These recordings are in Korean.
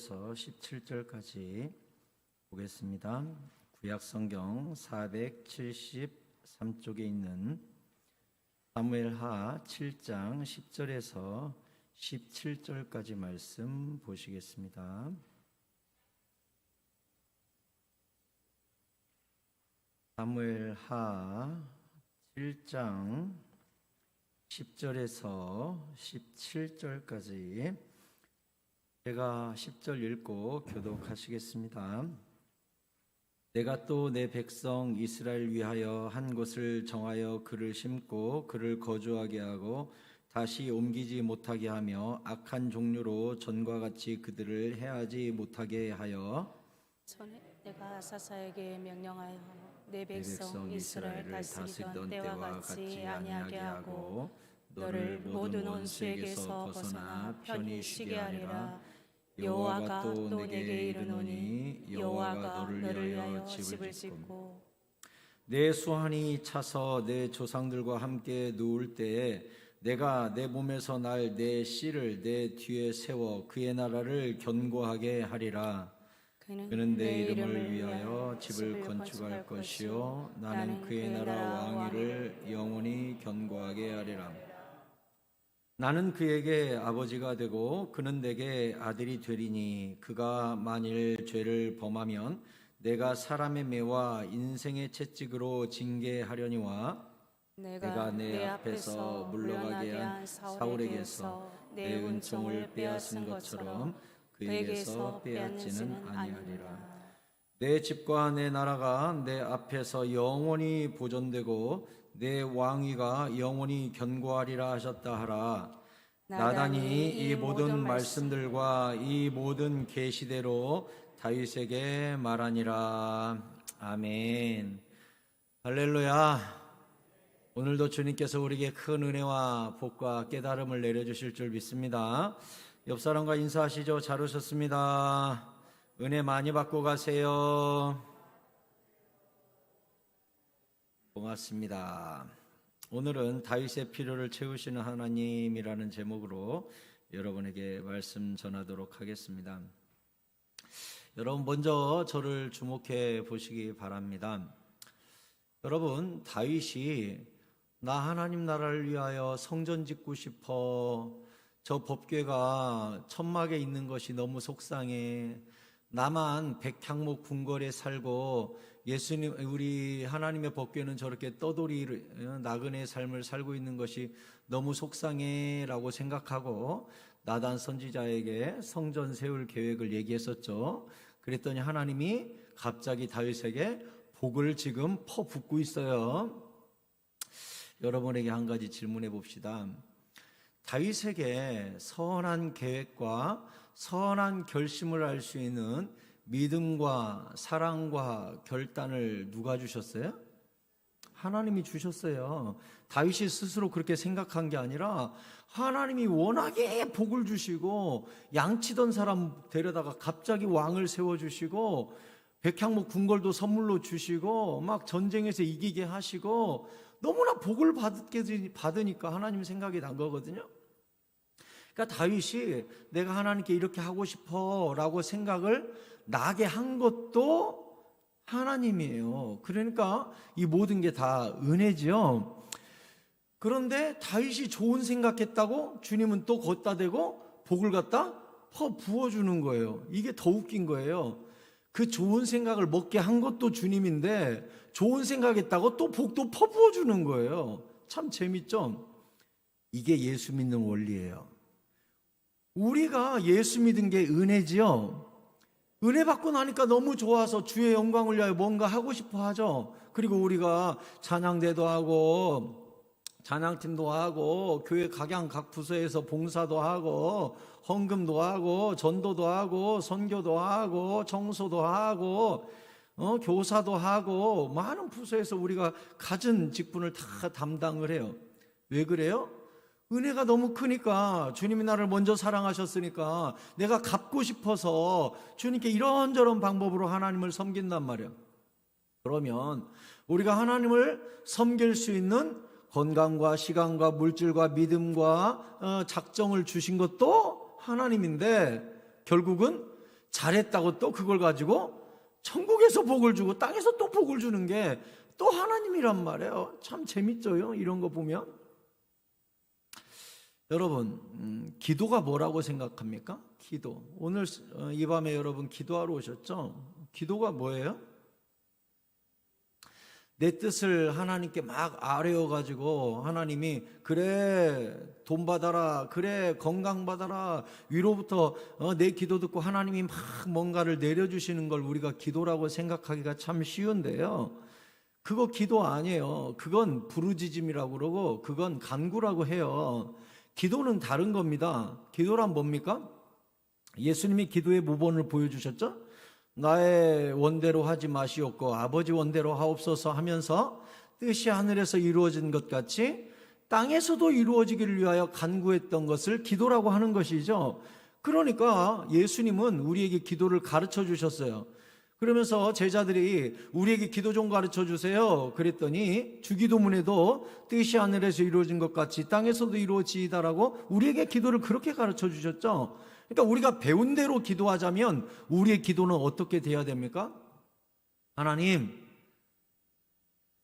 10절에서 17절까지 보겠습니다. 구약성경 473쪽에 있는 사무엘하 7장 10절에서 17절까지 말씀 보시겠습니다. 사무엘하 7장 10절에서 17절까지 제가 10절 읽고 교독하시겠습니다. 내가 또 내 백성 이스라엘 위하여 한 곳을 정하여 그를 심고 그를 거주하게 하고 다시 옮기지 못하게 하며 악한 종류로 전과 같이 그들을 해하지 못하게 하여 전에 내가 아사사에게 명령하여 내 백성 이스라엘을 다스리던 때와 같이 아니하게 하고 너를 모든 원수에게서 벗어나 편히 쉬게 하리라. 여호와가 또 내게 이르노니 여호와가 너를 위하여 집을 짓고 내 수완이 차서 내 조상들과 함께 누울 때에 내가 내 몸에서 날 내 씨를 내 뒤에 세워 그의 나라를 견고하게 하리라. 그는 내 이름을 위하여 집을 건축할 것이요 나는 그의 나라 왕위를 영원히 견고하게 하리라. 나는 그에게 아버지가 되고 그는 내게 아들이 되리니 그가 만일 죄를 범하면 내가 사람의 매와 인생의 채찍으로 징계하려니와 내가 내 앞에서 물러가게 한 사울에게서 내 은총을 빼앗은 것처럼 그에게서 빼앗지는 아니하리라. 내 집과 내 나라가 내 앞에서 영원히 보존되고 내 왕위가 영원히 견고하리라 하셨다 하라. 나단이 이 모든 말씀들과 이 모든 계시대로 다윗에게 말하니라. 아멘. 할렐루야. 오늘도 주님께서 우리에게 큰 은혜와 복과 깨달음을 내려주실 줄 믿습니다. 옆 사람과 인사하시죠. 잘 오셨습니다. 은혜 많이 받고 가세요. 고맙습니다. 오늘은 다윗의 필요를 채우시는 하나님이라는 제목으로 여러분에게 말씀 전하도록 하겠습니다. 여러분 먼저 저를 주목해 보시기 바랍니다. 여러분, 다윗이 나 하나님 나라를 위하여 성전 짓고 싶어, 저 법궤가 천막에 있는 것이 너무 속상해, 나만 백향목 궁궐에 살고 예수님 우리 하나님의 법궤는 저렇게 떠돌이 나그네의 삶을 살고 있는 것이 너무 속상해 라고 생각하고 나단 선지자에게 성전 세울 계획을 얘기했었죠. 그랬더니 하나님이 갑자기 다윗에게 복을 지금 퍼붓고 있어요. 여러분에게 한 가지 질문해 봅시다. 다윗에게 선한 계획과 선한 결심을 할 수 있는 믿음과 사랑과 결단을 누가 주셨어요? 하나님이 주셨어요. 다윗이 스스로 그렇게 생각한 게 아니라 하나님이 워낙에 복을 주시고 양치던 사람 데려다가 갑자기 왕을 세워주시고 백향목 궁궐도 선물로 주시고 막 전쟁에서 이기게 하시고 너무나 복을 받으니까 하나님 생각이 난 거거든요. 그러니까 다윗이 내가 하나님께 이렇게 하고 싶어 라고 생각을 나게 한 것도 하나님이에요. 그러니까 이 모든 게 다 은혜지요. 그런데 다윗이 좋은 생각했다고 주님은 또 걷다 대고 복을 갖다 부어주는 거예요. 이게 더 웃긴 거예요. 그 좋은 생각을 먹게 한 것도 주님인데 좋은 생각했다고 또 복도 퍼부어주는 거예요. 참 재밌죠? 이게 예수 믿는 원리예요. 우리가 예수 믿은 게 은혜지요. 은혜 받고 나니까 너무 좋아서 주의 영광을 위하여 뭔가 하고 싶어 하죠. 그리고 우리가 찬양대도 하고 찬양팀도 하고 교회 각양 각 부서에서 봉사도 하고 헌금도 하고 전도도 하고 선교도 하고 청소도 하고 교사도 하고 많은 부서에서 우리가 갖은 직분을 다 담당을 해요. 왜 그래요? 은혜가 너무 크니까 주님이 나를 먼저 사랑하셨으니까 내가 갚고 싶어서 주님께 이런저런 방법으로 하나님을 섬긴단 말이에요. 그러면 우리가 하나님을 섬길 수 있는 건강과 시간과 물질과 믿음과 작정을 주신 것도 하나님인데 결국은 잘했다고 또 그걸 가지고 천국에서 복을 주고 땅에서 또 복을 주는 게 또 하나님이란 말이에요. 참 재밌죠, 이런 거 보면. 여러분, 기도가 뭐라고 생각합니까? 기도. 오늘 이 밤에 여러분 기도하러 오셨죠? 기도가 뭐예요? 내 뜻을 하나님께 막 아뢰어가지고 하나님이 그래 돈 받아라, 그래 건강 받아라, 위로부터 내 기도 듣고 하나님이 막 뭔가를 내려주시는 걸 우리가 기도라고 생각하기가 참 쉬운데요, 그거 기도 아니에요. 그건 부르짖음이라고 그러고 그건 간구라고 해요. 기도는 다른 겁니다. 기도란 뭡니까? 예수님이 기도의 모본을 보여주셨죠? 나의 원대로 하지 마시옵고 아버지 원대로 하옵소서 하면서 뜻이 하늘에서 이루어진 것 같이 땅에서도 이루어지기를 위하여 간구했던 것을 기도라고 하는 것이죠. 그러니까 예수님은 우리에게 기도를 가르쳐 주셨어요. 그러면서 제자들이 우리에게 기도 좀 가르쳐 주세요 그랬더니 주기도문에도 뜻이 하늘에서 이루어진 것 같이 땅에서도 이루어지이다라고 우리에게 기도를 그렇게 가르쳐 주셨죠. 그러니까 우리가 배운 대로 기도하자면 우리의 기도는 어떻게 돼야 됩니까? 하나님,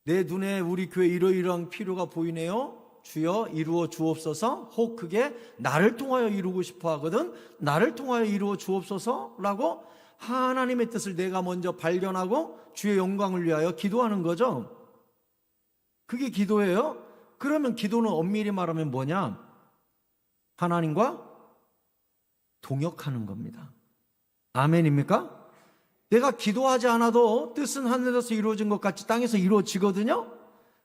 내 눈에 우리 교회 이러이러한 필요가 보이네요. 주여 이루어 주옵소서. 혹 그게 나를 통하여 이루고 싶어 하거든 나를 통하여 이루어 주옵소서라고 하나님의 뜻을 내가 먼저 발견하고 주의 영광을 위하여 기도하는 거죠. 그게 기도예요. 그러면 기도는 엄밀히 말하면 뭐냐? 하나님과 동역하는 겁니다. 아멘입니까? 내가 기도하지 않아도 뜻은 하늘에서 이루어진 것 같이 땅에서 이루어지거든요.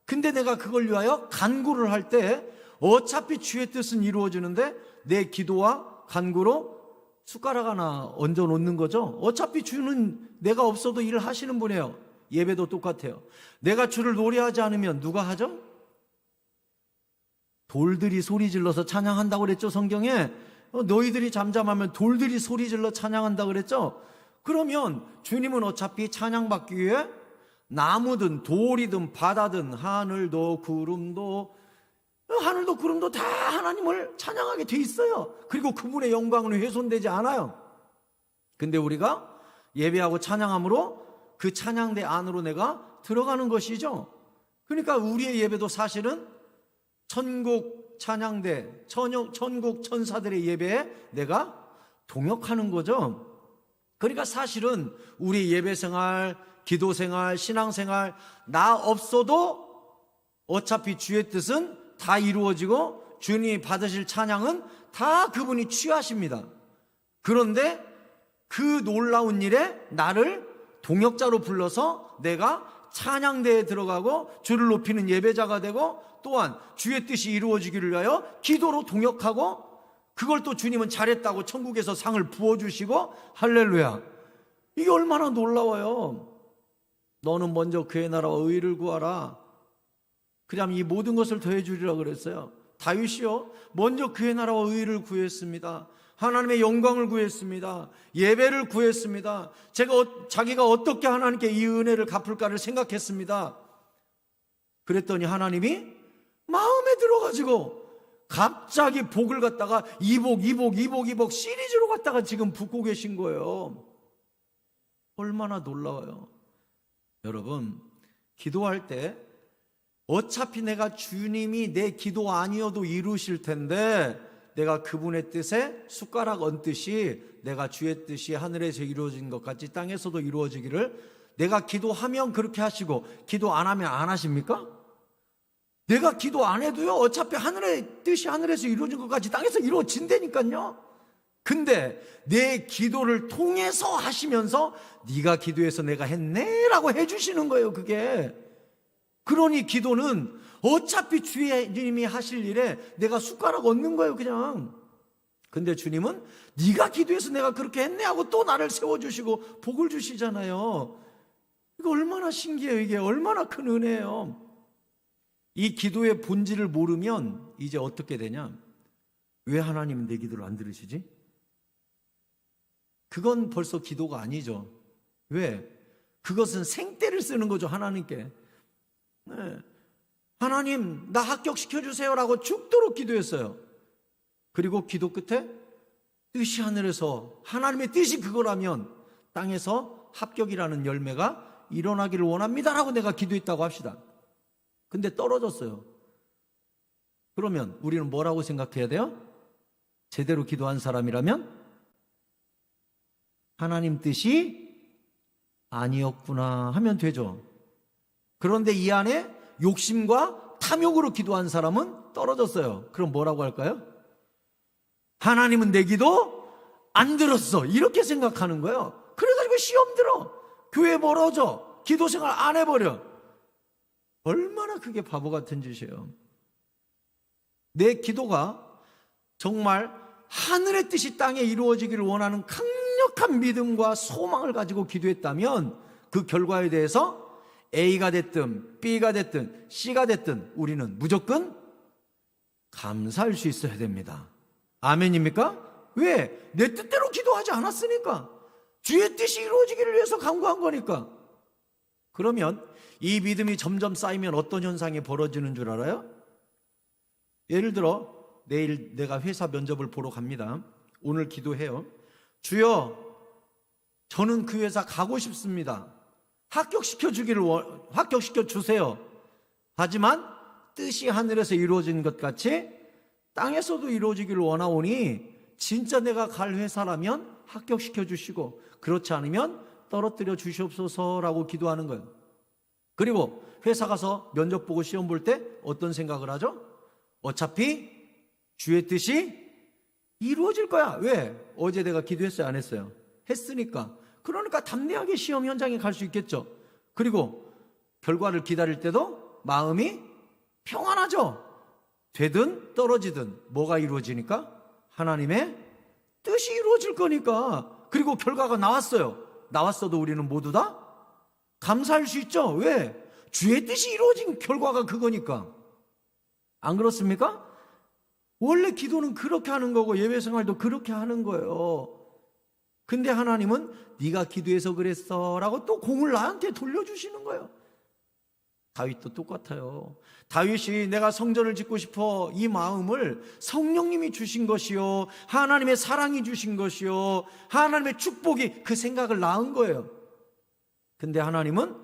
근데 내가 그걸 위하여 간구를 할 때 어차피 주의 뜻은 이루어지는데 내 기도와 간구로 숟가락 하나 얹어 놓는 거죠. 어차피 주는 내가 없어도 일을 하시는 분이에요. 예배도 똑같아요. 내가 주를 노래하지 않으면 누가 하죠? 돌들이 소리 질러서 찬양한다고 그랬죠, 성경에. 너희들이 잠잠하면 돌들이 소리 질러 찬양한다고 그랬죠. 그러면 주님은 어차피 찬양받기 위해 나무든 돌이든 바다든 하늘도 구름도 다 하나님을 찬양하게 돼 있어요. 그리고 그분의 영광은 훼손되지 않아요. 근데 우리가 예배하고 찬양함으로 그 찬양대 안으로 내가 들어가는 것이죠. 그러니까 우리의 예배도 사실은 천국 찬양대, 천국 천사들의 예배에 내가 동역하는 거죠. 그러니까 사실은 우리 예배생활, 기도생활, 신앙생활 나 없어도 어차피 주의 뜻은 다 이루어지고 주님이 받으실 찬양은 다 그분이 취하십니다. 그런데 그 놀라운 일에 나를 동역자로 불러서 내가 찬양대에 들어가고 주를 높이는 예배자가 되고 또한 주의 뜻이 이루어지기를 위하여 기도로 동역하고 그걸 또 주님은 잘했다고 천국에서 상을 부어주시고 할렐루야. 이게 얼마나 놀라워요. 너는 먼저 그의 나라와 의를 구하라. 그냥 이 모든 것을 더해주리라 그랬어요. 다윗이요 먼저 그의 나라와 의를 구했습니다. 하나님의 영광을 구했습니다. 예배를 구했습니다. 자기가 어떻게 하나님께 이 은혜를 갚을까를 생각했습니다. 그랬더니 하나님이 마음에 들어가지고 갑자기 복을 갖다가 이복 시리즈로 갖다가 지금 붓고 계신 거예요. 얼마나 놀라워요. 여러분, 기도할 때 어차피 내가 주님이 내 기도 아니어도 이루실 텐데 내가 그분의 뜻에 숟가락 얹듯이 내가 주의 뜻이 하늘에서 이루어진 것 같이 땅에서도 이루어지기를 내가 기도하면 그렇게 하시고 기도 안 하면 안 하십니까? 내가 기도 안 해도요 어차피 하늘의 뜻이 하늘에서 이루어진 것 같이 땅에서 이루어진다니까요. 근데 내 기도를 통해서 하시면서 네가 기도해서 내가 했네 라고 해주시는 거예요. 그게 그러니 기도는 어차피 주님이 하실 일에 내가 숟가락 얹는 거예요 그냥. 근데 주님은 네가 기도해서 내가 그렇게 했네 하고 또 나를 세워주시고 복을 주시잖아요. 이거 얼마나 신기해요. 이게 얼마나 큰 은혜예요. 이 기도의 본질을 모르면 이제 어떻게 되냐, 왜 하나님은 내 기도를 안 들으시지? 그건 벌써 기도가 아니죠. 왜? 그것은 생떼를 쓰는 거죠. 하나님께. 네. 하나님 나 합격시켜주세요 라고 죽도록 기도했어요. 그리고 기도 끝에 뜻이 하늘에서, 하나님의 뜻이 그거라면 땅에서 합격이라는 열매가 일어나기를 원합니다라고 내가 기도했다고 합시다. 근데 떨어졌어요. 그러면 우리는 뭐라고 생각해야 돼요? 제대로 기도한 사람이라면 하나님 뜻이 아니었구나 하면 되죠. 그런데 이 안에 욕심과 탐욕으로 기도한 사람은 떨어졌어요. 그럼 뭐라고 할까요? 하나님은 내 기도 안 들었어, 이렇게 생각하는 거예요. 그래가지고 시험 들어, 교회 멀어져, 기도 생활 안 해버려. 얼마나 그게 바보 같은 짓이에요. 내 기도가 정말 하늘의 뜻이 땅에 이루어지기를 원하는 강력한 믿음과 소망을 가지고 기도했다면 그 결과에 대해서 A가 됐든 B가 됐든 C가 됐든 우리는 무조건 감사할 수 있어야 됩니다. 아멘입니까? 왜? 내 뜻대로 기도하지 않았으니까. 주의 뜻이 이루어지기를 위해서 간구한 거니까. 그러면 이 믿음이 점점 쌓이면 어떤 현상이 벌어지는 줄 알아요? 예를 들어 내일 내가 회사 면접을 보러 갑니다. 오늘 기도해요. 주여, 저는 그 회사 가고 싶습니다. 합격시켜 주세요. 하지만 뜻이 하늘에서 이루어진 것 같이 땅에서도 이루어지기를 원하오니 진짜 내가 갈 회사라면 합격시켜 주시고 그렇지 않으면 떨어뜨려 주시옵소서라고 기도하는 거예요. 그리고 회사 가서 면접 보고 시험 볼 때 어떤 생각을 하죠? 어차피 주의 뜻이 이루어질 거야. 왜? 어제 내가 기도했어요, 안 했어요? 했으니까. 그러니까 담대하게 시험 현장에 갈 수 있겠죠. 그리고 결과를 기다릴 때도 마음이 평안하죠. 되든 떨어지든 뭐가 이루어지니까? 하나님의 뜻이 이루어질 거니까. 그리고 결과가 나왔어요. 나왔어도 우리는 모두 다 감사할 수 있죠. 왜? 주의 뜻이 이루어진 결과가 그거니까. 안 그렇습니까? 원래 기도는 그렇게 하는 거고 예배 생활도 그렇게 하는 거예요. 근데 하나님은 네가 기도해서 그랬어 라고 또 공을 나한테 돌려주시는 거예요. 다윗도 똑같아요. 다윗이 내가 성전을 짓고 싶어 이 마음을 성령님이 주신 것이요, 하나님의 사랑이 주신 것이요, 하나님의 축복이 그 생각을 낳은 거예요. 근데 하나님은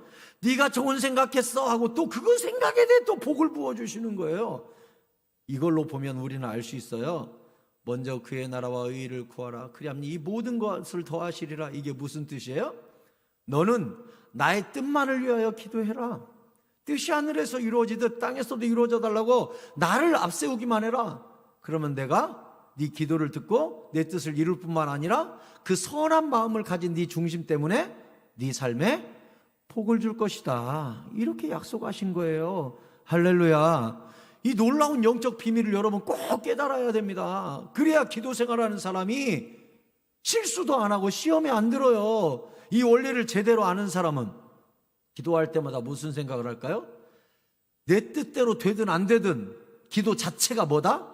네가 좋은 생각했어 하고 또 그 생각에 대해 또 복을 부어주시는 거예요. 이걸로 보면 우리는 알 수 있어요. 먼저 그의 나라와 의의를 구하라. 그리하면 이 모든 것을 더하시리라. 이게 무슨 뜻이에요? 너는 나의 뜻만을 위하여 기도해라. 뜻이 하늘에서 이루어지듯 땅에서도 이루어져 달라고 나를 앞세우기만 해라. 그러면 내가 네 기도를 듣고 내 뜻을 이룰 뿐만 아니라 그 선한 마음을 가진 네 중심 때문에 네 삶에 복을 줄 것이다. 이렇게 약속하신 거예요. 할렐루야. 이 놀라운 영적 비밀을 여러분 꼭 깨달아야 됩니다. 그래야 기도 생활하는 사람이 실수도 안 하고 시험에 안 들어요. 이 원리를 제대로 아는 사람은 기도할 때마다 무슨 생각을 할까요? 내 뜻대로 되든 안 되든 기도 자체가 뭐다?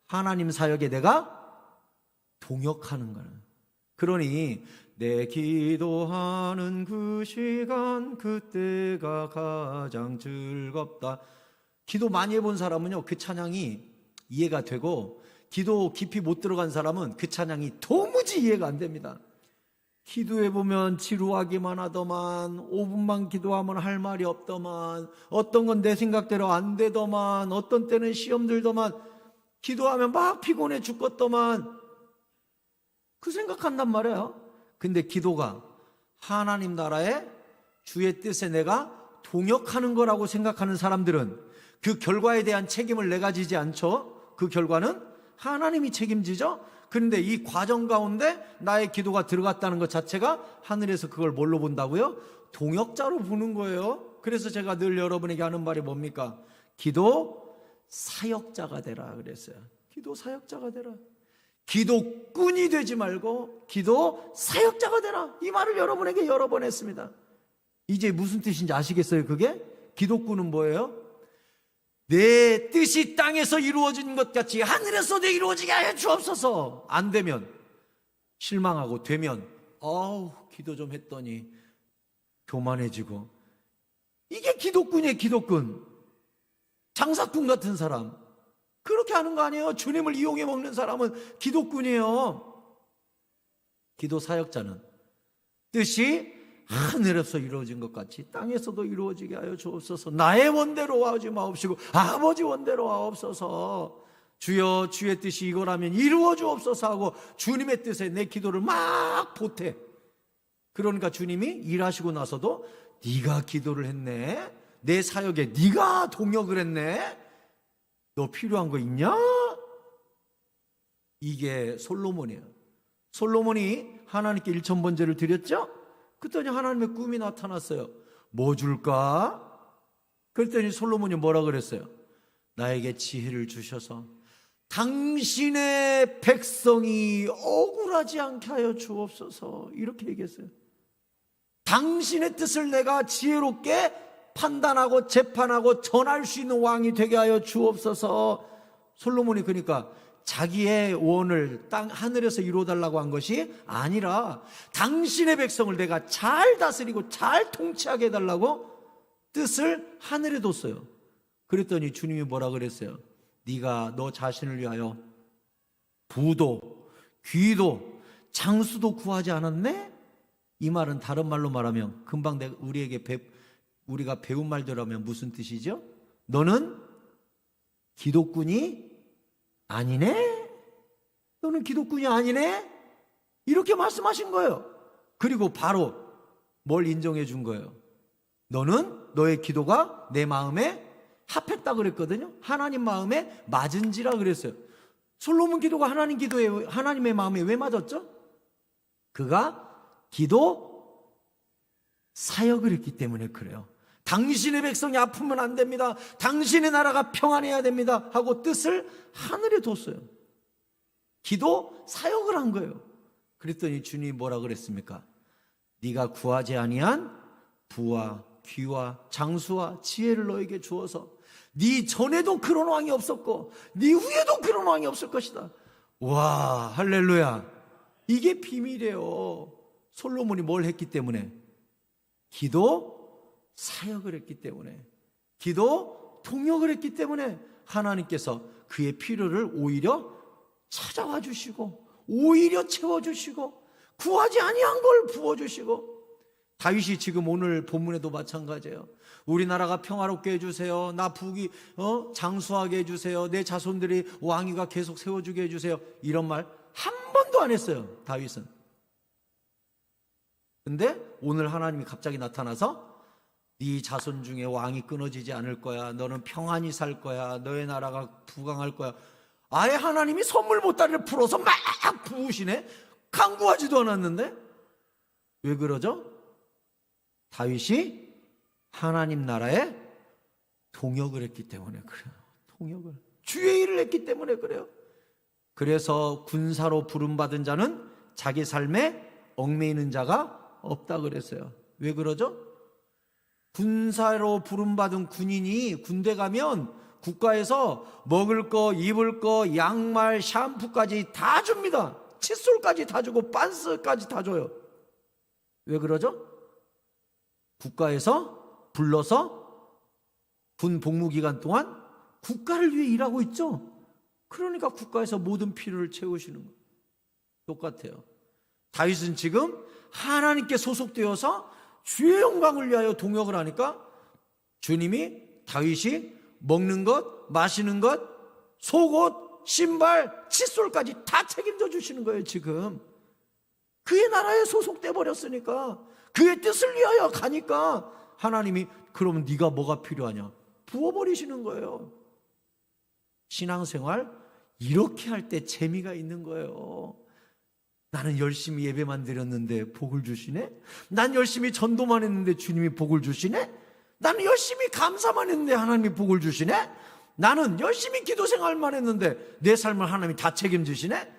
하나님 사역에 내가 동역하는 거예요. 그러니 내 기도하는 그 시간 그때가 가장 즐겁다. 기도 많이 해본 사람은요, 그 찬양이 이해가 되고, 기도 깊이 못 들어간 사람은 그 찬양이 도무지 이해가 안 됩니다. 기도해보면 지루하기만 하더만, 5분만 기도하면 할 말이 없더만, 어떤 건 내 생각대로 안 되더만, 어떤 때는 시험 들더만, 기도하면 막 피곤해 죽겠더만, 그 생각한단 말이에요. 근데 기도가 하나님 나라의 주의 뜻에 내가 동역하는 거라고 생각하는 사람들은 그 결과에 대한 책임을 내가 지지 않죠. 그 결과는 하나님이 책임지죠. 그런데 이 과정 가운데 나의 기도가 들어갔다는 것 자체가 하늘에서 그걸 뭘로 본다고요? 동역자로 보는 거예요. 그래서 제가 늘 여러분에게 하는 말이 뭡니까? 기도 사역자가 되라 그랬어요. 기도 사역자가 되라. 기도꾼이 되지 말고 기도 사역자가 되라. 이 말을 여러분에게 여러 번 했습니다. 이제 무슨 뜻인지 아시겠어요? 그게? 기도꾼은 뭐예요? 내 뜻이 땅에서 이루어진 것 같이 하늘에서도 이루어지게 하여 주옵소서. 안 되면 실망하고 되면 기도 좀 했더니 교만해지고. 이게 기도꾼이에요. 기도꾼. 장사꾼 같은 사람 그렇게 하는 거 아니에요. 주님을 이용해 먹는 사람은 기도꾼이에요. 기도 사역자는 뜻이 하늘에서 이루어진 것 같이 땅에서도 이루어지게 하여 주옵소서. 나의 원대로 하지 마옵시고 아버지 원대로 하옵소서. 주여, 주의 뜻이 이거라면 이루어 주옵소서 하고 주님의 뜻에 내 기도를 막 보태. 그러니까 주님이 일하시고 나서도 네가 기도를 했네, 내 사역에 네가 동역을 했네, 너 필요한 거 있냐? 이게 솔로몬이에요. 솔로몬이 하나님께 1000번제를 드렸죠? 그랬더니 하나님의 꿈이 나타났어요. 뭐 줄까? 그랬더니 솔로몬이 뭐라 그랬어요? 나에게 지혜를 주셔서 당신의 백성이 억울하지 않게 하여 주옵소서. 이렇게 얘기했어요. 당신의 뜻을 내가 지혜롭게 판단하고 재판하고 전할 수 있는 왕이 되게 하여 주옵소서. 솔로몬이 그러니까 자기의 원을 땅 하늘에서 이루어달라고 한 것이 아니라 당신의 백성을 내가 잘 다스리고 잘 통치하게 해달라고 뜻을 하늘에 뒀어요. 그랬더니 주님이 뭐라 그랬어요? 네가 너 자신을 위하여 부도, 귀도, 장수도 구하지 않았네? 이 말은 다른 말로 말하면 금방 우리가 배운 말대로 하면 무슨 뜻이죠? 너는 기독군이 아니네? 너는 기독군이 아니네? 이렇게 말씀하신 거예요. 그리고 바로 뭘 인정해 준 거예요? 너는 너의 기도가 내 마음에 합했다 그랬거든요. 하나님 마음에 맞은지라 그랬어요. 솔로몬 기도가 하나님의 마음에 왜 맞았죠? 그가 기도 사역을 했기 때문에 그래요. 당신의 백성이 아프면 안 됩니다, 당신의 나라가 평안해야 됩니다 하고 뜻을 하늘에 뒀어요. 기도 사역을 한 거예요. 그랬더니 주님이 뭐라 그랬습니까? 네가 구하지 아니한 부와 귀와 장수와 지혜를 너에게 주어서 네 전에도 그런 왕이 없었고 네 후에도 그런 왕이 없을 것이다. 와, 할렐루야. 이게 비밀이에요. 솔로몬이 뭘 했기 때문에? 기도 사역을 했기 때문에, 기도 동역을 했기 때문에 하나님께서 그의 필요를 오히려 찾아와 주시고 오히려 채워주시고 구하지 아니한 걸 부어주시고. 다윗이 지금 오늘 본문에도 마찬가지예요. 우리나라가 평화롭게 해주세요, 나 북이 장수하게 해주세요, 내 자손들이 왕위가 계속 세워주게 해주세요, 이런 말 한 번도 안 했어요, 다윗은. 근데 오늘 하나님이 갑자기 나타나서 네 자손 중에 왕이 끊어지지 않을 거야, 너는 평안히 살 거야, 너의 나라가 부강할 거야. 아예 하나님이 선물 보따리를 풀어서 막 부으시네. 간구하지도 않았는데. 왜 그러죠? 다윗이 하나님 나라에 동역을 했기 때문에 그래요. 동역을, 주의 일을 했기 때문에 그래요. 그래서 군사로 부름받은 자는 자기 삶에 얽매이는 자가 없다 그랬어요. 왜 그러죠? 군사로 부름받은 군인이 군대 가면 국가에서 먹을 거, 입을 거, 양말, 샴푸까지 다 줍니다. 칫솔까지 다 주고 빤스까지 다 줘요. 왜 그러죠? 국가에서 불러서 군 복무 기간 동안 국가를 위해 일하고 있죠. 그러니까 국가에서 모든 필요를 채우시는 거예요. 똑같아요. 다윗은 지금 하나님께 소속되어서 주의 영광을 위하여 동역을 하니까 주님이 다윗이 먹는 것, 마시는 것, 속옷, 신발, 칫솔까지 다 책임져 주시는 거예요. 지금 그의 나라에 소속돼 버렸으니까, 그의 뜻을 위하여 가니까 하나님이 그러면 네가 뭐가 필요하냐 부어버리시는 거예요. 신앙생활 이렇게 할 때 재미가 있는 거예요. 나는 열심히 예배만 드렸는데 복을 주시네? 난 열심히 전도만 했는데 주님이 복을 주시네? 나는 열심히 감사만 했는데 하나님이 복을 주시네? 나는 열심히 기도 생활만 했는데 내 삶을 하나님이 다 책임지시네?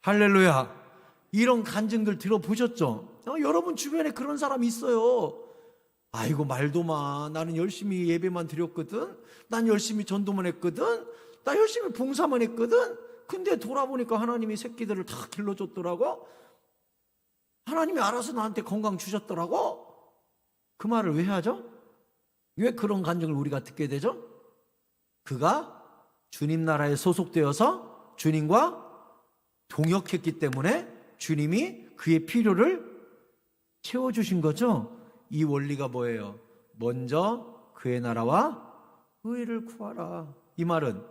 할렐루야. 이런 간증들 들어보셨죠? 여러분 주변에 그런 사람이 있어요. 아이고 말도 마, 나는 열심히 예배만 드렸거든, 난 열심히 전도만 했거든, 나 열심히 봉사만 했거든. 근데 돌아보니까 하나님이 새끼들을 다 길러줬더라고, 하나님이 알아서 나한테 건강 주셨더라고. 그 말을 왜 하죠? 왜 그런 간증을 우리가 듣게 되죠? 그가 주님 나라에 소속되어서 주님과 동역했기 때문에 주님이 그의 필요를 채워주신 거죠. 이 원리가 뭐예요? 먼저 그의 나라와 의를 구하라. 이 말은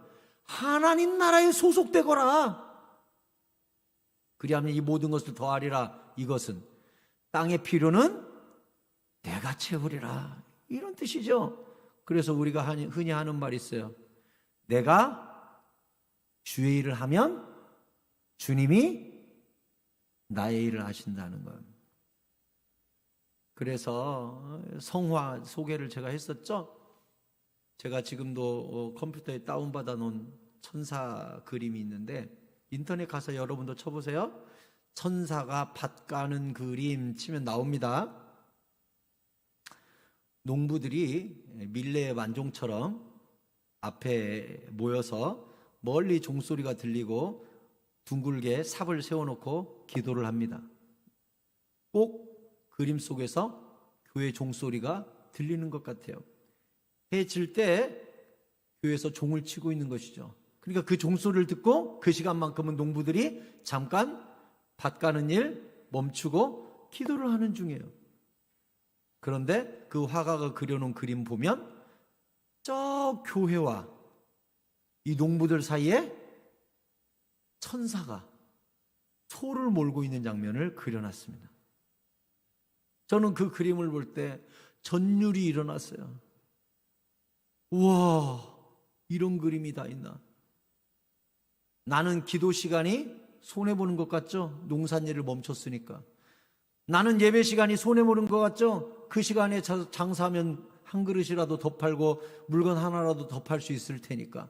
하나님 나라에 소속되거라. 그리하면 이 모든 것을 더하리라. 이것은 땅의 필요는 내가 채우리라. 이런 뜻이죠. 그래서 우리가 흔히 하는 말이 있어요. 내가 주의 일을 하면 주님이 나의 일을 하신다는 거예요. 그래서 성화 소개를 제가 했었죠. 제가 지금도 컴퓨터에 다운받아 놓은 천사 그림이 있는데 인터넷 가서 여러분도 쳐보세요. 천사가 밭 가는 그림 치면 나옵니다. 농부들이 밀레의 완종처럼 앞에 모여서 멀리 종소리가 들리고 둥글게 삽을 세워놓고 기도를 합니다. 꼭 그림 속에서 교회 종소리가 들리는 것 같아요. 해 질 때 교회에서 종을 치고 있는 것이죠. 그러니까 그 종소리를 듣고 그 시간만큼은 농부들이 잠깐 밭 가는 일 멈추고 기도를 하는 중이에요. 그런데 그 화가가 그려놓은 그림 보면 저 교회와 이 농부들 사이에 천사가 소를 몰고 있는 장면을 그려놨습니다. 저는 그 그림을 볼 때 전율이 일어났어요. 우와, 이런 그림이 다 있나? 나는 기도 시간이 손해보는 것 같죠? 농산일을 멈췄으니까. 나는 예배 시간이 손해보는 것 같죠? 그 시간에 장사하면 한 그릇이라도 더 팔고 물건 하나라도 더 팔 수 있을 테니까.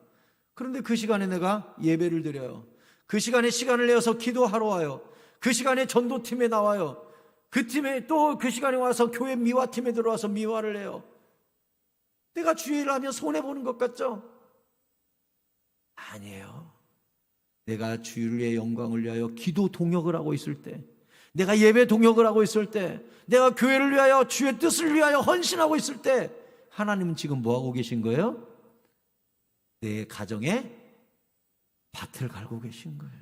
그런데 그 시간에 내가 예배를 드려요. 그 시간에 시간을 내어서 기도하러 와요. 그 시간에 전도팀에 나와요. 그 팀에 또 그 시간에 와서 교회 미화팀에 들어와서 미화를 해요. 내가 주의 일을 하면 손해보는 것 같죠? 아니에요. 내가 주의 영광을 위하여 기도 동역을 하고 있을 때, 내가 예배 동역을 하고 있을 때, 내가 교회를 위하여 주의 뜻을 위하여 헌신하고 있을 때 하나님은 지금 뭐하고 계신 거예요? 내 가정에 밭을 갈고 계신 거예요.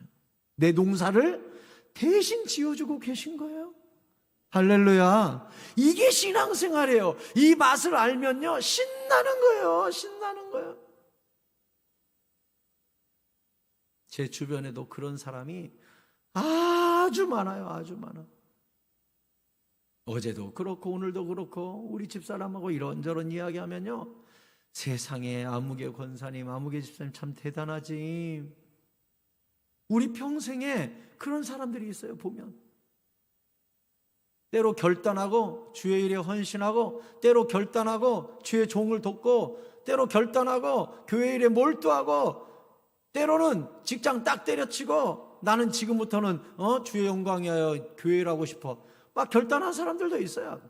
내 농사를 대신 지어주고 계신 거예요. 할렐루야. 이게 신앙생활이에요. 이 맛을 알면요 신나는 거예요. 신나는 거예요. 제 주변에도 그런 사람이 아주 많아요. 아주 많아. 어제도 그렇고 오늘도 그렇고 우리 집사람하고 이런저런 이야기하면요, 세상에 아무개 권사님, 아무개 집사님 참 대단하지. 우리 평생에 그런 사람들이 있어요. 보면 때로 결단하고 주의 일에 헌신하고, 때로 결단하고 주의 종을 돕고, 때로 결단하고 교회 일에 몰두하고, 때로는 직장 딱 때려치고 나는 지금부터는 주의 영광이하여 교회를 하고 싶어 막 결단한 사람들도 있어요.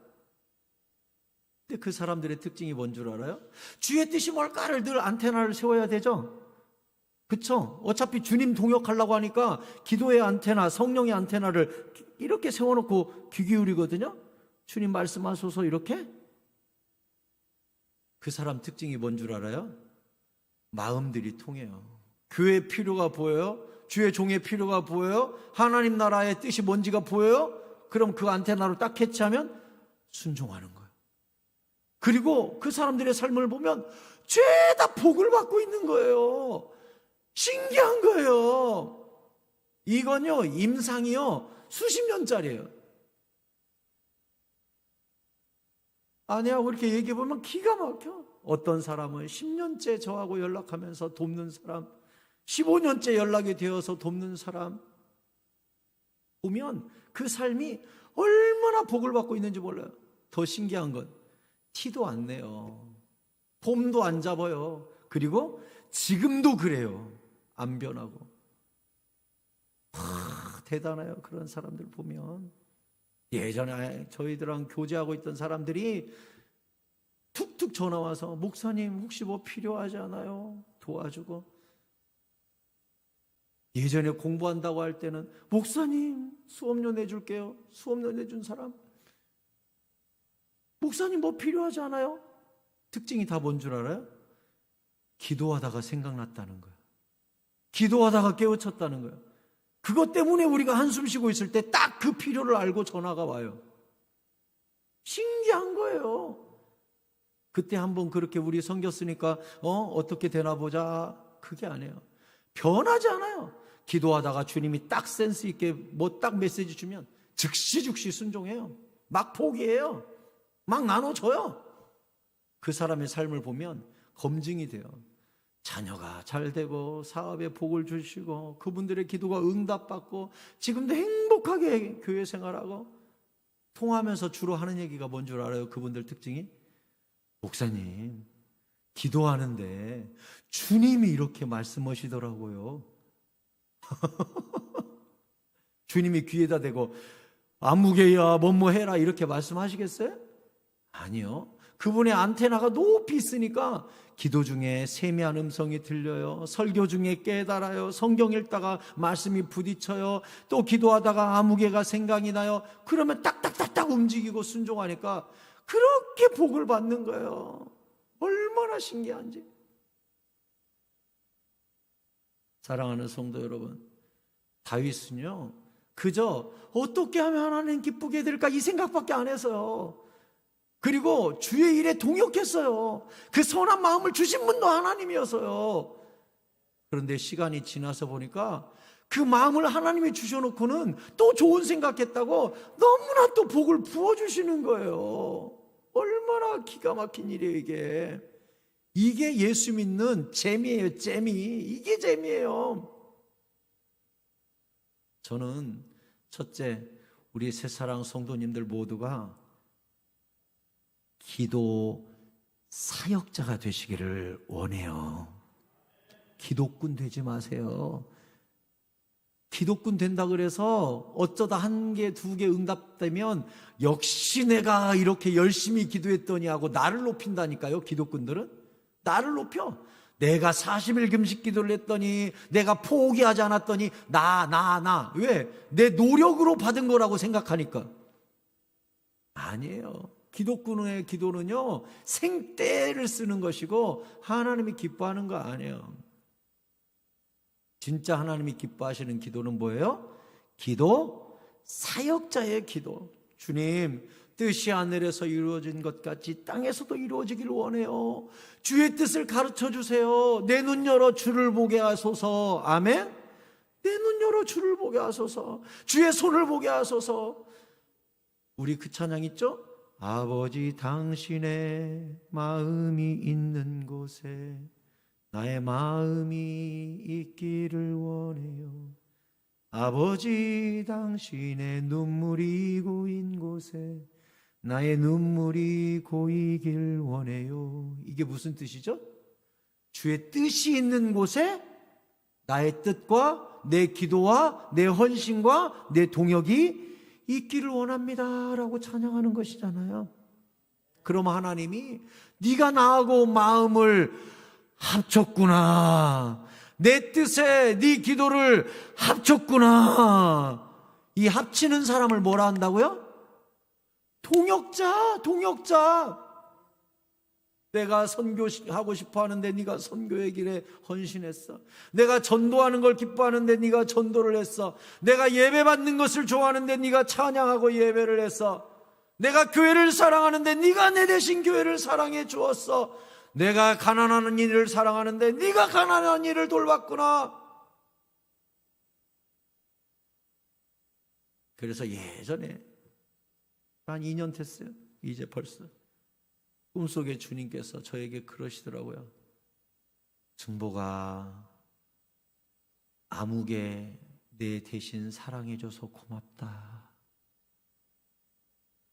근데 그 사람들의 특징이 뭔 줄 알아요? 주의 뜻이 뭘까를 늘 안테나를 세워야 되죠. 그쵸? 어차피 주님 동역하려고 하니까 기도의 안테나, 성령의 안테나를 이렇게 세워놓고 귀 기울이거든요. 주님 말씀하소서 이렇게. 그 사람 특징이 뭔 줄 알아요? 마음들이 통해요. 교회의 필요가 보여요? 주의 종의 필요가 보여요? 하나님 나라의 뜻이 뭔지가 보여요? 그럼 그 안테나로 딱 캐치하면 순종하는 거예요. 그리고 그 사람들의 삶을 보면 죄다 복을 받고 있는 거예요. 신기한 거예요. 이건요, 임상이요, 수십 년짜리예요. 아내하고 이렇게 얘기해보면 기가 막혀. 어떤 사람은 10년째 저하고 연락하면서 돕는 사람, 15년째 연락이 되어서 돕는 사람 보면 그 삶이 얼마나 복을 받고 있는지 몰라요. 더 신기한 건 티도 안 내요. 폼도 안 잡아요. 그리고 지금도 그래요. 안 변하고. 대단해요. 그런 사람들 보면. 예전에 저희들랑 교제하고 있던 사람들이 툭툭 전화 와서 목사님 혹시 뭐 필요하지 않아요? 도와주고. 예전에 공부한다고 할 때는 목사님 수업료 내줄게요. 수업료 내준 사람. 목사님 뭐 필요하지 않아요? 특징이 다 뭔 줄 알아요? 기도하다가 생각났다는 거예요. 기도하다가 깨우쳤다는 거예요. 그것 때문에 우리가 한숨 쉬고 있을 때 딱 그 필요를 알고 전화가 와요. 신기한 거예요. 그때 한번 그렇게 우리 섬겼으니까 어떻게 되나 보자, 그게 아니에요. 변하지 않아요. 기도하다가 주님이 딱 센스 있게 뭐 딱 메시지 주면 즉시 순종해요. 막 포기해요. 막 나눠줘요. 그 사람의 삶을 보면 검증이 돼요. 자녀가 잘 되고 사업에 복을 주시고 그분들의 기도가 응답받고 지금도 행복하게 교회 생활하고, 통화하면서 주로 하는 얘기가 뭔 줄 알아요? 그분들 특징이? 목사님, 기도하는데 주님이 이렇게 말씀하시더라고요. 주님이 귀에다 대고 아무개야 뭐뭐 해라 이렇게 말씀하시겠어요? 아니요. 그분의 안테나가 높이 있으니까 기도 중에 세미한 음성이 들려요. 설교 중에 깨달아요. 성경 읽다가 말씀이 부딪혀요. 또 기도하다가 아무개가 생각이 나요. 그러면 딱딱딱딱 움직이고 순종하니까 그렇게 복을 받는 거예요. 얼마나 신기한지. 사랑하는 성도 여러분, 다윗은요 그저 어떻게 하면 하나님 기쁘게 될까 이 생각밖에 안 해서요. 그리고 주의 일에 동역했어요. 그 선한 마음을 주신 분도 하나님이어서요. 그런데 시간이 지나서 보니까 그 마음을 하나님이 주셔놓고는 또 좋은 생각했다고 너무나 또 복을 부어주시는 거예요. 얼마나 기가 막힌 일이에요 이게. 이게 예수 믿는 재미예요. 재미. 이게 재미예요. 저는 첫째, 우리 새사랑 성도님들 모두가 기도 사역자가 되시기를 원해요. 기도꾼 되지 마세요. 기도꾼 된다 그래서 어쩌다 한 개, 두 개 응답되면 역시 내가 이렇게 열심히 기도했더니 하고 나를 높인다니까요. 기도꾼들은 나를 높여. 내가 40일 금식 기도를 했더니, 내가 포기하지 않았더니 나. 왜? 내 노력으로 받은 거라고 생각하니까. 아니에요. 기도꾼의 기도는요 생떼를 쓰는 것이고 하나님이 기뻐하는 거 아니에요. 진짜 하나님이 기뻐하시는 기도는 뭐예요? 기도 사역자의 기도. 주님, 뜻이 하늘에서 이루어진 것 같이 땅에서도 이루어지기를 원해요. 주의 뜻을 가르쳐 주세요. 내 눈 열어 주를 보게 하소서. 아멘. 내 눈 열어 주를 보게 하소서. 주의 손을 보게 하소서. 우리 그 찬양 있죠? 아버지, 당신의 마음이 있는 곳에 나의 마음이 있기를 원해요. 아버지, 당신의 눈물이 고인 곳에 나의 눈물이 고이길 원해요. 이게 무슨 뜻이죠? 주의 뜻이 있는 곳에 나의 뜻과 내 기도와 내 헌신과 내 동역이 있기를 원합니다 라고 찬양하는 것이잖아요. 그럼 하나님이 네가 나하고 마음을 합쳤구나, 내 뜻에 네 기도를 합쳤구나. 이 합치는 사람을 뭐라 한다고요? 동역자. 내가 선교하고 싶어 하는데 네가 선교의 길에 헌신했어. 내가 전도하는 걸 기뻐하는데 네가 전도를 했어. 내가 예배 받는 것을 좋아하는데 네가 찬양하고 예배를 했어. 내가 교회를 사랑하는데 네가 내 대신 교회를 사랑해 주었어. 내가 가난한 이를 사랑하는데 네가 가난한 이를 돌봤구나. 그래서 예전에 한 2년 됐어요. 이제 벌써 꿈속에 주님께서 저에게 그러시더라고요. 승보가, 아무개 내 대신 사랑해줘서 고맙다.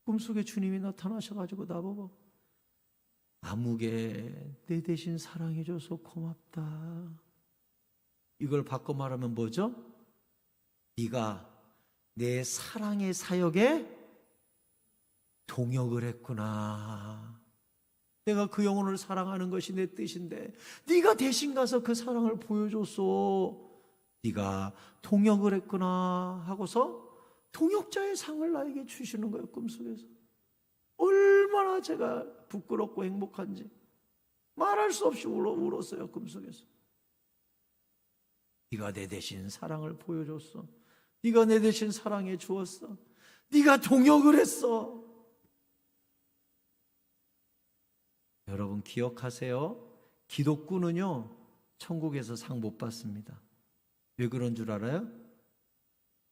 꿈속에 주님이 나타나셔가지고 나보고 아무개 내 대신 사랑해줘서 고맙다. 이걸 바꿔 말하면 뭐죠? 네가 내 사랑의 사역에 동역을 했구나. 내가 그 영혼을 사랑하는 것이 내 뜻인데 네가 대신 가서 그 사랑을 보여줬어. 네가 동역을 했구나 하고서 동역자의 상을 나에게 주시는 거예요. 꿈속에서. 얼마나 제가 부끄럽고 행복한지 말할 수 없이 울었어요. 꿈속에서. 네가 내 대신 사랑을 보여줬어. 네가 내 대신 사랑해 주었어. 네가 동역을 했어. 여러분 기억하세요. 기독구는요 천국에서 상 못 받습니다. 왜 그런 줄 알아요?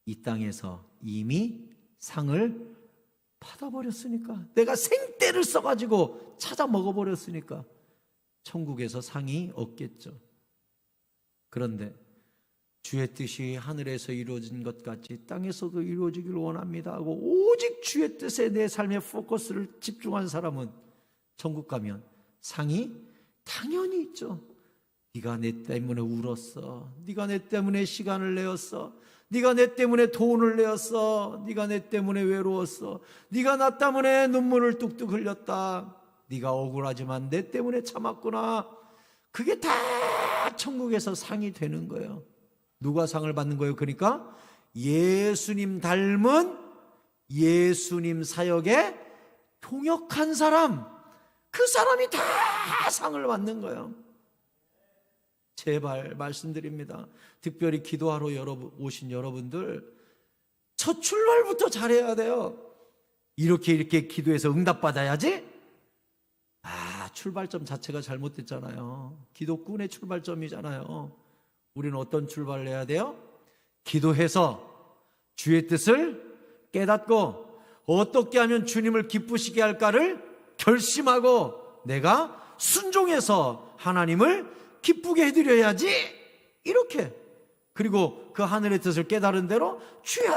이 땅에서 이미 상을 받아버렸으니까. 내가 생떼를 써가지고 찾아 먹어버렸으니까 천국에서 상이 없겠죠. 그런데 주의 뜻이 하늘에서 이루어진 것 같이 땅에서도 이루어지길 원합니다 하고 오직 주의 뜻에 내 삶의 포커스를 집중한 사람은 천국 가면 상이 당연히 있죠. 네가 내 때문에 울었어. 네가 내 때문에 시간을 내었어. 네가 내 때문에 돈을 내었어. 네가 내 때문에 외로웠어. 네가 나 때문에 눈물을 뚝뚝 흘렸다. 네가 억울하지만 내 때문에 참았구나. 그게 다 천국에서 상이 되는 거예요. 누가 상을 받는 거예요? 그러니까 예수님 닮은 예수님 사역에 동역한 사람, 그 사람이 다 상을 받는 거예요. 제발 말씀드립니다. 특별히 기도하러 오신 여러분들 첫 출발부터 잘해야 돼요. 이렇게 기도해서 응답받아야지. 출발점 자체가 잘못됐잖아요. 기독군의 출발점이잖아요. 우리는 어떤 출발을 해야 돼요? 기도해서 주의 뜻을 깨닫고 어떻게 하면 주님을 기쁘시게 할까를 결심하고 내가 순종해서 하나님을 기쁘게 해드려야지. 이렇게. 그리고 그 하늘의 뜻을 깨달은 대로 주여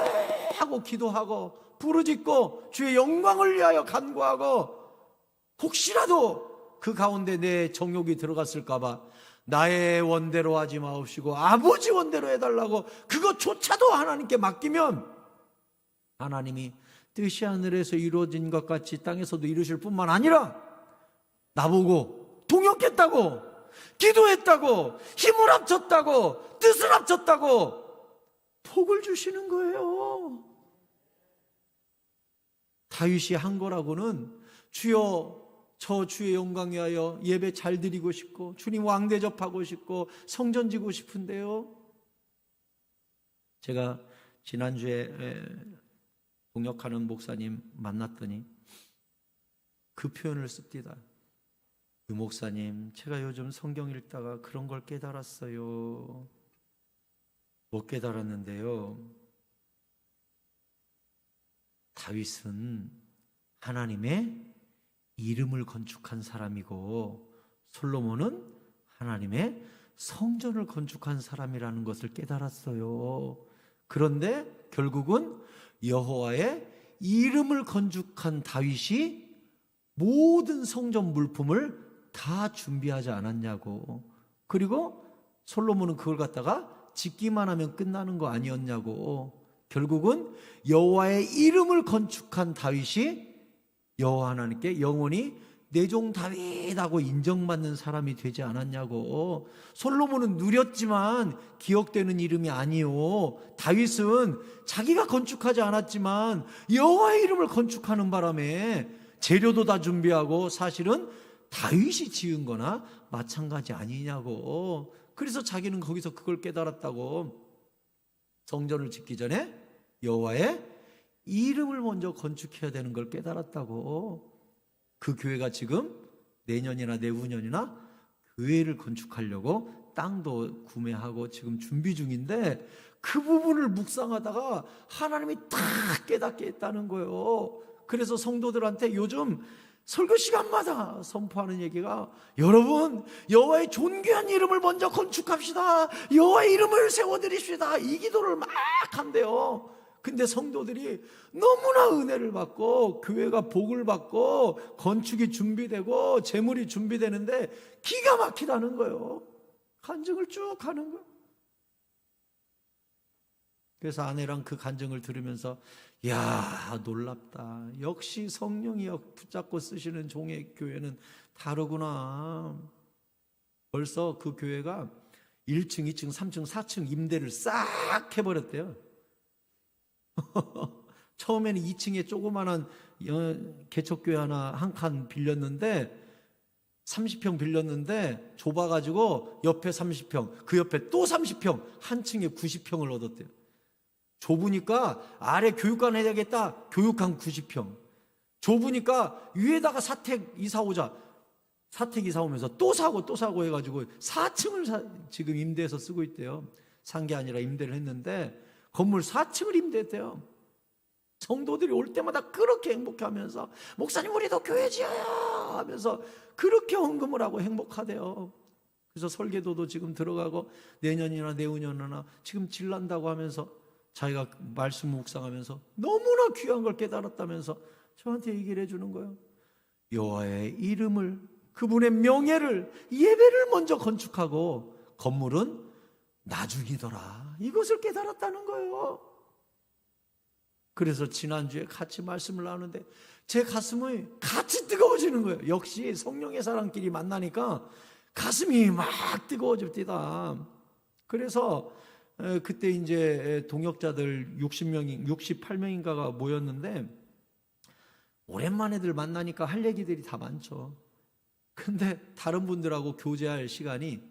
하고 기도하고 부르짖고 주의 영광을 위하여 간구하고 혹시라도 그 가운데 내 정욕이 들어갔을까 봐 나의 원대로 하지 마옵시고 아버지 원대로 해달라고 그것조차도 하나님께 맡기면 하나님이 뜻이 하늘에서 이루어진 것 같이 땅에서도 이루실 뿐만 아니라 나보고 동역했다고, 기도했다고, 힘을 합쳤다고, 뜻을 합쳤다고 복을 주시는 거예요. 다윗이 한 거라고는 주여 저 주의 영광 위하여 예배 잘 드리고 싶고 주님 왕 대접하고 싶고 성전 지고 싶은데요. 제가 지난주에 동역하는 목사님 만났더니 그 표현을 씁니다. 그 목사님, 제가 요즘 성경 읽다가 그런 걸 깨달았어요. 못 깨달았는데요. 다윗은 하나님의 이름을 건축한 사람이고 솔로몬은 하나님의 성전을 건축한 사람이라는 것을 깨달았어요. 그런데 결국은 여호와의 이름을 건축한 다윗이 모든 성전 물품을 다 준비하지 않았냐고. 그리고 솔로몬은 그걸 갖다가 짓기만 하면 끝나는 거 아니었냐고. 결국은 여호와의 이름을 건축한 다윗이 여호와 하나님께 영원히 내 종 다윗하고 인정받는 사람이 되지 않았냐고. 솔로몬은 누렸지만 기억되는 이름이 아니요. 다윗은 자기가 건축하지 않았지만 여호와의 이름을 건축하는 바람에 재료도 다 준비하고 사실은 다윗이 지은 거나 마찬가지 아니냐고. 그래서 자기는 거기서 그걸 깨달았다고. 성전을 짓기 전에 여호와의 이름을 먼저 건축해야 되는 걸 깨달았다고. 그 교회가 지금 내년이나 내후년이나 교회를 건축하려고 땅도 구매하고 지금 준비 중인데 그 부분을 묵상하다가 하나님이 다 깨닫게 했다는 거예요. 그래서 성도들한테 요즘 설교 시간마다 선포하는 얘기가 여러분 여호와의 존귀한 이름을 먼저 건축합시다. 여호와의 이름을 세워드립시다. 이 기도를 막 한대요. 근데 성도들이 너무나 은혜를 받고 교회가 복을 받고 건축이 준비되고 재물이 준비되는데 기가 막히다는 거예요. 간증을 쭉 하는 거예요. 그래서 아내랑 그 간증을 들으면서 야 놀랍다. 역시 성령이 붙잡고 쓰시는 종의 교회는 다르구나. 벌써 그 교회가 1층, 2층, 3층, 4층 임대를 싹 해버렸대요. 처음에는 2층에 조그마한 개척교회 하나 한 칸 빌렸는데 30평 빌렸는데 좁아가지고 옆에 30평 그 옆에 또 30평 한 층에 90평을 얻었대요. 좁으니까 아래 교육관 해야겠다. 교육관 90평. 좁으니까 위에다가 사택 이사 오자. 사택 이사 오면서 또 사고 해가지고 4층을 지금 임대해서 쓰고 있대요. 산 게 아니라 임대를 했는데 건물 4층을 임대했대요. 성도들이 올 때마다 그렇게 행복해하면서 목사님 우리도 교회 지어요 하면서 그렇게 헌금을 하고 행복하대요. 그래서 설계도도 지금 들어가고 내년이나 내후년이나 지금 질난다고 하면서 자기가 말씀 묵상하면서 너무나 귀한 걸 깨달았다면서 저한테 얘기를 해주는 거예요. 여호와의 이름을, 그분의 명예를, 예배를 먼저 건축하고 건물은 나중이더라, 이것을 깨달았다는 거예요. 그래서 지난주에 같이 말씀을 나누는데 제 가슴이 같이 뜨거워지는 거예요. 역시 성령의 사람끼리 만나니까 가슴이 막 뜨거워집니다. 그래서 그때 이제 동역자들 68명인가가 모였는데 오랜만에들 만나니까 할 얘기들이 다 많죠. 근데 다른 분들하고 교제할 시간이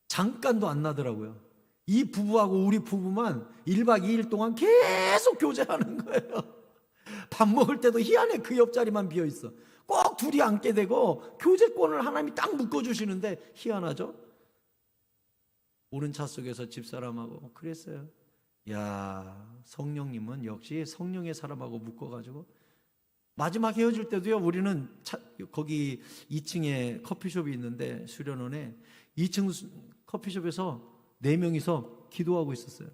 잠깐도 안 나더라고요. 이 부부하고 우리 부부만 1박 2일 동안 계속 교제하는 거예요. 밥 먹을 때도 희한해. 그 옆자리만 비어있어. 꼭 둘이 앉게 되고 교제권을 하나님이 딱 묶어주시는데 희한하죠? 오른 차 속에서 집사람하고 그랬어요. 야, 성령님은 역시 성령의 사람하고 묶어가지고 마지막 헤어질 때도요, 우리는 거기 2층에 커피숍이 있는데 수련원에 2층 커피숍에서 4명이서 기도하고 있었어요.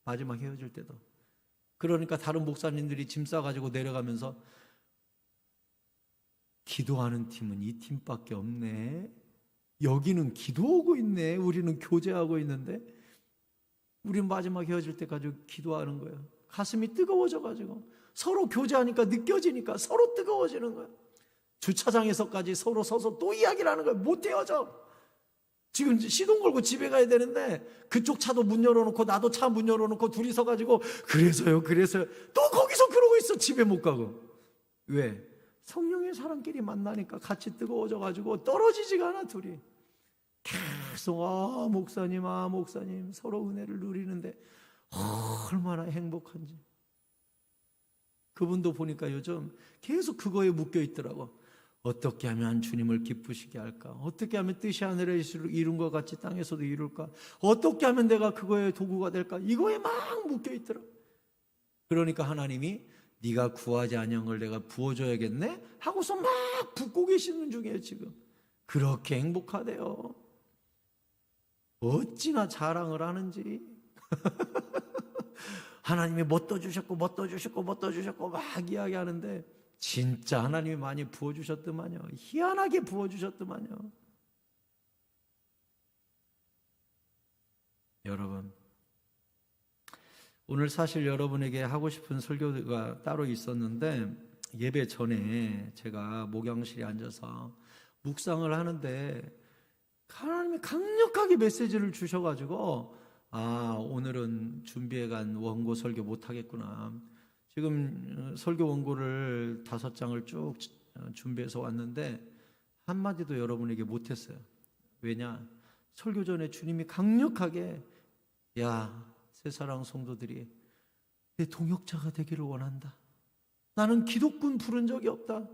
마지막 헤어질 때도. 그러니까 다른 목사님들이 짐 싸가지고 내려가면서 기도하는 팀은 이 팀밖에 없네. 여기는 기도하고 있네. 우리는 교제하고 있는데 우리는 마지막 헤어질 때까지 기도하는 거예요. 가슴이 뜨거워져가지고 서로 교제하니까 느껴지니까 서로 뜨거워지는 거예요. 주차장에서까지 서로 서서 또 이야기를 하는 거예요. 못 헤어져. 지금 시동 걸고 집에 가야 되는데 그쪽 차도 문 열어놓고 나도 차 문 열어놓고 둘이 서가지고 그래서요 또 거기서 그러고 있어. 집에 못 가고. 왜? 성령의 사람끼리 만나니까 같이 뜨거워져가지고 떨어지지가 않아. 둘이 계속 목사님 서로 은혜를 누리는데 얼마나 행복한지. 그분도 보니까 요즘 계속 그거에 묶여 있더라고. 어떻게 하면 주님을 기쁘시게 할까? 어떻게 하면 뜻이 하늘에서 이룬 것 같이 땅에서도 이룰까? 어떻게 하면 내가 그거의 도구가 될까? 이거에 막 묶여 있더라. 그러니까 하나님이 네가 구하지 아니한 걸 내가 부어줘야겠네? 하고서 막 붓고 계시는 중이에요 지금. 그렇게 행복하대요. 어찌나 자랑을 하는지. 하나님이 뭐 떠주셨고 막 이야기하는데 진짜 하나님이 많이 부어주셨더만요. 희한하게 부어주셨더만요. 여러분, 오늘 사실 여러분에게 하고 싶은 설교가 따로 있었는데 예배 전에 제가 목양실에 앉아서 묵상을 하는데 하나님이 강력하게 메시지를 주셔가지고 오늘은 준비해간 원고 설교 못하겠구나. 지금 설교 원고를 5장을 쭉 준비해서 왔는데 한마디도 여러분에게 못했어요. 왜냐? 설교 전에 주님이 강력하게 새사랑 성도들이 내 동역자가 되기를 원한다. 나는 기독군 부른 적이 없다.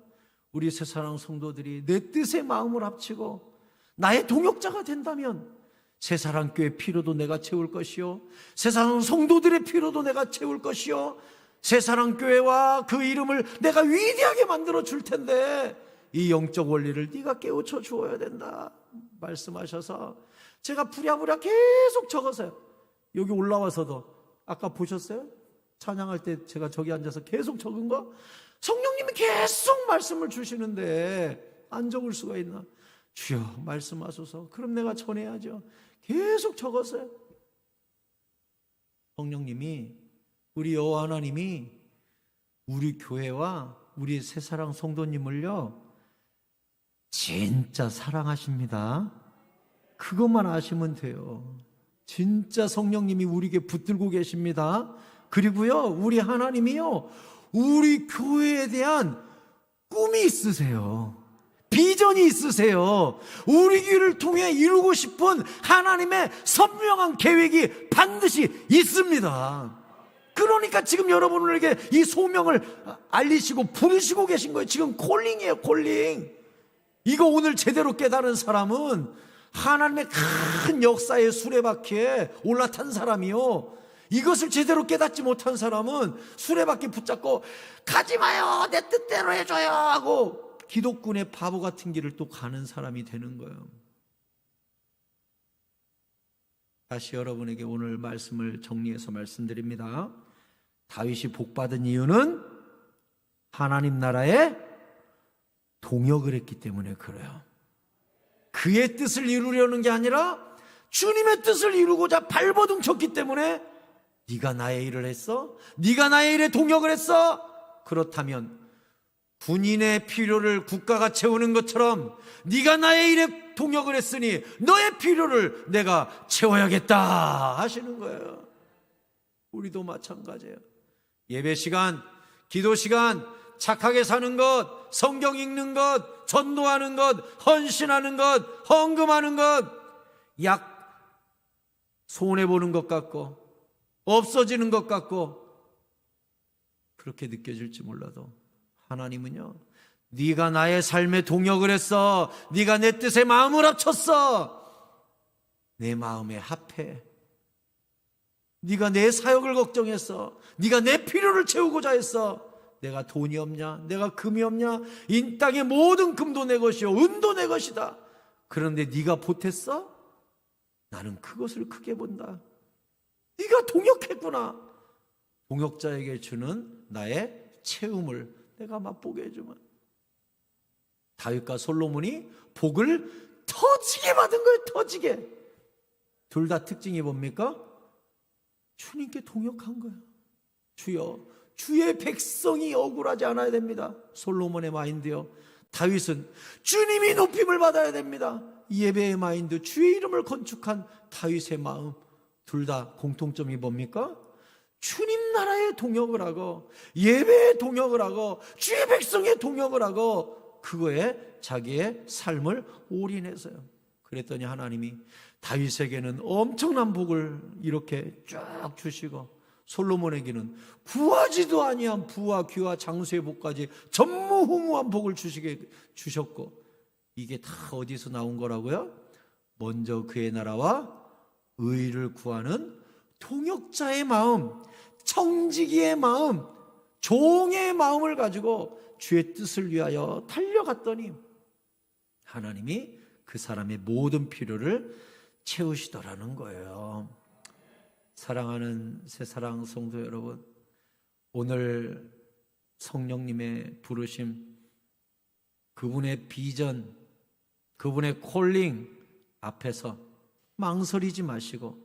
우리 새사랑 성도들이 내 뜻에 마음을 합치고 나의 동역자가 된다면 새사랑교회 피로도 내가 채울 것이요, 새사랑 성도들의 피로도 내가 채울 것이요, 새사랑교회와 그 이름을 내가 위대하게 만들어 줄 텐데 이 영적 원리를 네가 깨우쳐 주어야 된다 말씀하셔서 제가 부랴부랴 계속 적었어요. 여기 올라와서도 아까 보셨어요? 찬양할 때 제가 저기 앉아서 계속 적은 거 성령님이 계속 말씀을 주시는데 안 적을 수가 있나? 주여 말씀하소서. 그럼 내가 전해야죠. 계속 적었어요. 성령님이, 우리 여호와 하나님이 우리 교회와 우리 새사랑 성도님을요 진짜 사랑하십니다. 그것만 아시면 돼요. 진짜 성령님이 우리에게 붙들고 계십니다. 그리고요 우리 하나님이요 우리 교회에 대한 꿈이 있으세요. 비전이 있으세요. 우리 교회를 통해 이루고 싶은 하나님의 선명한 계획이 반드시 있습니다. 그러니까 지금 여러분에게 이 소명을 알리시고 부르시고 계신 거예요. 지금 콜링이에요, 콜링. 이거 오늘 제대로 깨달은 사람은 하나님의 큰 역사의 수레바퀴에 올라탄 사람이요, 이것을 제대로 깨닫지 못한 사람은 수레바퀴 붙잡고 가지 마요, 내 뜻대로 해줘요 하고 기독군의 바보 같은 길을 또 가는 사람이 되는 거예요. 다시 여러분에게 오늘 말씀을 정리해서 말씀드립니다. 다윗이 복받은 이유는 하나님 나라에 동역을 했기 때문에 그래요. 그의 뜻을 이루려는 게 아니라 주님의 뜻을 이루고자 발버둥 쳤기 때문에 네가 나의 일을 했어? 네가 나의 일에 동역을 했어? 그렇다면 군인의 필요를 국가가 채우는 것처럼 네가 나의 일에 동역을 했으니 너의 필요를 내가 채워야겠다 하시는 거예요. 우리도 마찬가지예요. 예배 시간, 기도 시간, 착하게 사는 것, 성경 읽는 것, 전도하는 것, 헌신하는 것, 헌금하는 것, 약 손해보는 것 같고 없어지는 것 같고 그렇게 느껴질지 몰라도 하나님은요, 네가 나의 삶에 동역을 했어, 네가 내 뜻에 마음을 합쳤어, 내 마음에 합해, 네가 내 사역을 걱정했어, 네가 내 필요를 채우고자 했어. 내가 돈이 없냐, 내가 금이 없냐, 이 땅의 모든 금도 내 것이요 은도 내 것이다. 그런데 네가 보탰어? 나는 그것을 크게 본다. 네가 동역했구나. 동역자에게 주는 나의 채움을 내가 맛보게 해주면. 다윗과 솔로몬이 복을 터지게 받은 거예요. 터지게. 둘 다 특징이 뭡니까? 주님께 동역한 거예요. 주여, 주의 백성이 억울하지 않아야 됩니다. 솔로몬의 마인드요. 다윗은 주님이 높임을 받아야 됩니다. 예배의 마인드, 주의 이름을 건축한 다윗의 마음. 둘 다 공통점이 뭡니까? 주님 나라에 동역을 하고 예배에 동역을 하고 주의 백성에 동역을 하고 그거에 자기의 삶을 올인해서요. 그랬더니 하나님이 다윗에게는 엄청난 복을 이렇게 쫙 주시고 솔로몬에게는 구하지도 아니한 부와 귀와 장수의 복까지 전무후무한 복을 주셨고, 이게 다 어디서 나온 거라고요? 먼저 그의 나라와 의를 구하는 동역자의 마음, 청지기의 마음, 종의 마음을 가지고 주의 뜻을 위하여 달려갔더니 하나님이 그 사람의 모든 필요를 채우시더라는 거예요. 사랑하는 새사랑 성도 여러분, 오늘 성령님의 부르심, 그분의 비전, 그분의 콜링 앞에서 망설이지 마시고,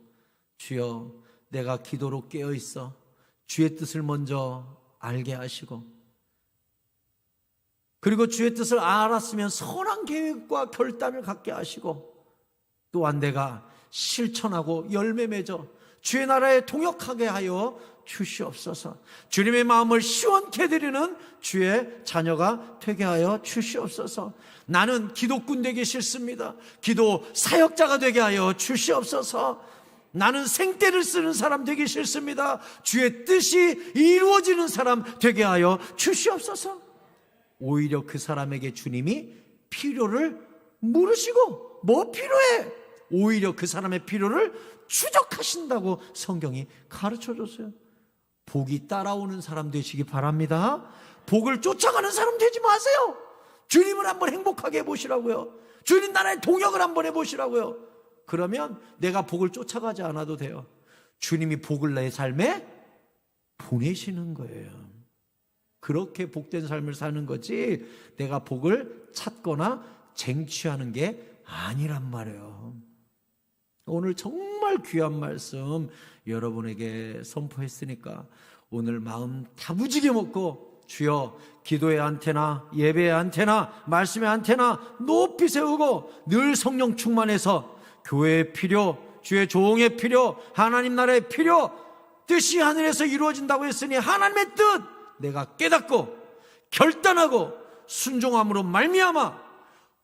주여 내가 기도로 깨어있어 주의 뜻을 먼저 알게 하시고, 그리고 주의 뜻을 알았으면 선한 계획과 결단을 갖게 하시고, 또한 내가 실천하고 열매 맺어 주의 나라에 동역하게 하여 주시옵소서. 주님의 마음을 시원케 드리는 주의 자녀가 되게 하여 주시옵소서. 나는 기도꾼 되기 싫습니다. 기도 사역자가 되게 하여 주시옵소서. 나는 생떼를 쓰는 사람 되기 싫습니다. 주의 뜻이 이루어지는 사람 되게 하여 주시옵소서. 오히려 그 사람에게 주님이 필요를 물으시고, 뭐 필요해? 오히려 그 사람의 필요를 추적하신다고 성경이 가르쳐줬어요. 복이 따라오는 사람 되시기 바랍니다. 복을 쫓아가는 사람 되지 마세요. 주님을 한번 행복하게 해보시라고요. 주님 나라의 동역을 한번 해보시라고요. 그러면 내가 복을 쫓아가지 않아도 돼요. 주님이 복을 내 삶에 보내시는 거예요. 그렇게 복된 삶을 사는 거지 내가 복을 찾거나 쟁취하는 게 아니란 말이에요. 오늘 정말 귀한 말씀 여러분에게 선포했으니까 오늘 마음 다부지게 먹고, 주여 기도의 안테나, 예배의 안테나, 말씀의 안테나 높이 세우고 늘 성령 충만해서 교회의 필요, 주의 종의 필요, 하나님 나라의 필요, 뜻이 하늘에서 이루어진다고 했으니 하나님의 뜻 내가 깨닫고 결단하고 순종함으로 말미암아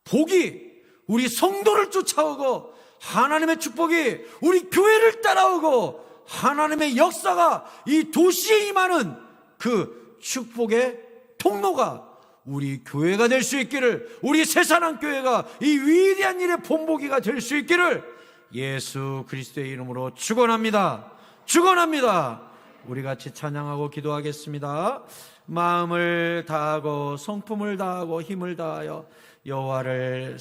복이 우리 성도를 쫓아오고 하나님의 축복이 우리 교회를 따라오고 하나님의 역사가 이 도시에 임하는 그 축복의 통로가 우리 교회가 될 수 있기를, 우리 새사랑교회가 이 위대한 일의 본보기가 될 수 있기를 예수 그리스도의 이름으로 축원합니다. 축원합니다. 우리 같이 찬양하고 기도하겠습니다. 마음을 다하고 성품을 다하고 힘을 다하여 여호와를